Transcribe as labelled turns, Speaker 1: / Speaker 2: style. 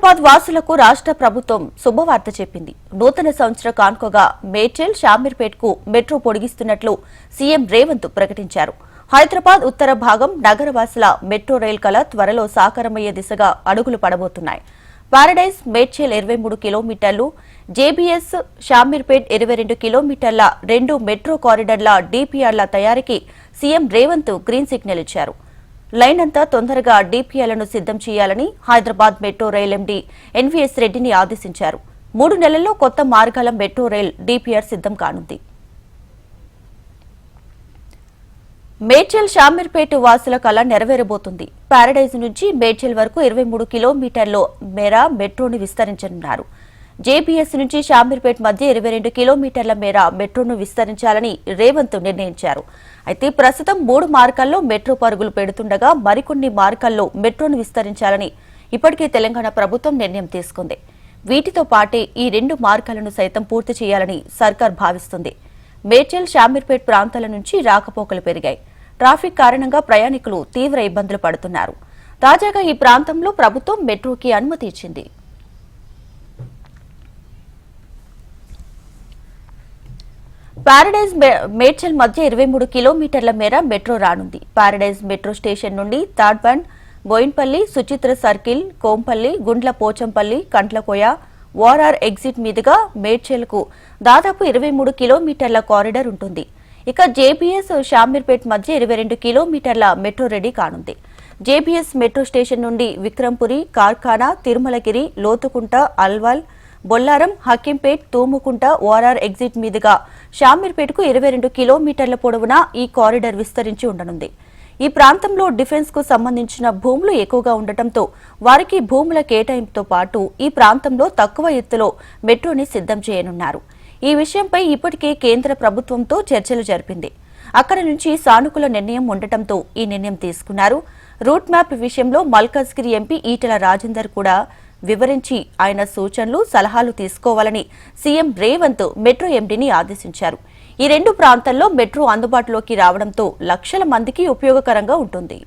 Speaker 1: హైదరాబాద్ వాసులకు రాష్ట్ర ప్రభుత్వం శుభవార్త చెప్పింది. నూతన సంవత్సర కానుకగా మేడ్చల్ షామీర్పేట్కు మెట్రో పొడిగిస్తున్నట్లు సీఎం రేవంత్ ప్రకటించారు. హైదరాబాద్ ఉత్తర భాగం నగరవాసుల మెట్రో రైల్ కల త్వరలో సాకారమయ్యే దిశగా అడుగులు పడబోతున్నాయి. పారడైజ్ మేడ్చల్ 23 కిలోమీటర్లు, జేబీఎస్ షామీర్పేట్ 22 కిలోమీటర్ల 2 మెట్రో కారిడార్ల డీపీఆర్ల తయారీకి సీఎం రేవంత్ గ్రీన్ సిగ్నల్ ఇచ్చారు. లైన్ అంతా తొందరగా డీపీఆర్లను సిద్దం చేయాలని Hyderabad metro rail MD NVS రెడ్డిని ఆదేశించారు. 3 నెలల్లో కొత్త మార్గాల మెట్రో రైల్ డీపీఆర్ సిద్దం కానుంది. మేడ్చల్ షామీర్పేట్ వాసుల కల నెరవేరబోతుంది. పారడైజ్ నుంచి మేడ్చల్ వరకు 23 కిలోమీటర్ల మేర మెట్రోను విస్తరించనున్నారు. జేబీఎస్ నుంచి షామీర్పేట్ మధ్య 22 కిలోమీటర్ల మేర మెట్రోను విస్తరించాలని రేవంత్ నిర్ణయించారు. అయితే ప్రస్తుతం 3 మార్గాల్లో మెట్రో పరుగులు పెడుతుండగా మరికొన్ని మార్గాల్లో మెట్రోను విస్తరించాలని ఇప్పటికే తెలంగాణ ప్రభుత్వం నిర్ణయం తీసుకుంది. వీటితో పాటే ఈ 2 మార్గాలను సైతం పూర్తి చేయాలని సర్కార్ భావిస్తుంది. మేడ్చల్ షామీర్పేట్ ప్రాంతాల నుంచి రాకపోకలు పెరిగాయి. ట్రాఫిక్ కారణంగా ప్రయాణికులు తీవ్ర ఇబ్బందులు పడుతున్నారు. తాజాగా ఈ ప్రాంతంలో ప్రభుత్వం మెట్రోకి అనుమతి ఇచ్చింది. పారడైజ్ మేడ్చల్ మధ్య 23 కిలోమీటర్ల మేర మెట్రో రానుంది. పారడైజ్ మెట్రో స్టేషన్ నుండి Tadbund, Bowenpally, Suchitra circle, Kompally, Gundla Pochampally, Kandlakoya, ORR exit మీదుగా మేడ్చల్కు దాదాపు 23 కిలోమీటర్ల కారిడార్ ఉంటుంది. ఇక జేబీఎస్ షామీర్పేట్ మధ్య 22 కిలోమీటర్ల మెట్రో రెడీ కానుంది. జేబీఎస్ మెట్రో స్టేషన్ నుండి విక్రంపురి, కార్ఖానా, తిరుమలగిరి, లోతుకుంట, అల్వాల్, బొల్లారం, హకీంపేట్, తూముకుంట, ఓఆర్ఆర్ ఎగ్జిట్ మీదుగా షామీర్పేట్కు 22 కిలోమీటర్ల పొడవునా ఈ కారిడార్ విస్తరించి ఉండనుంది. ఈ ప్రాంతంలో డిఫెన్స్ కు సంబంధించిన భూములు ఎక్కువగా ఉండటంతో వారికి భూముల కేటాయింపుతో పాటు ఈ ప్రాంతంలో తక్కువ ఎత్తులో మెట్రోని సిద్దం చేయనున్నారు. ఈ విషయంపై ఇప్పటికే కేంద్ర ప్రభుత్వంతో చర్చలు జరిపింది. అక్కడి నుంచి సానుకూల నిర్ణయం ఉండటంతో ఈ నిర్ణయం తీసుకున్నారు. రూట్ మ్యాప్ విషయంలో మల్కాజ్గిరి ఎంపీ ఈటెల రాజేందర్ కూడా వివరించి ఆయన సూచనలు, సలహాలు తీసుకోవాలని సీఎం రేవంత్ మెట్రో ఎండీని ఆదేశించారు. ఈ 2 ప్రాంతాల్లో మెట్రో అందుబాటులోకి రావడంతో లక్షల మందికి ఉపయోగకరంగా ఉంటుంది.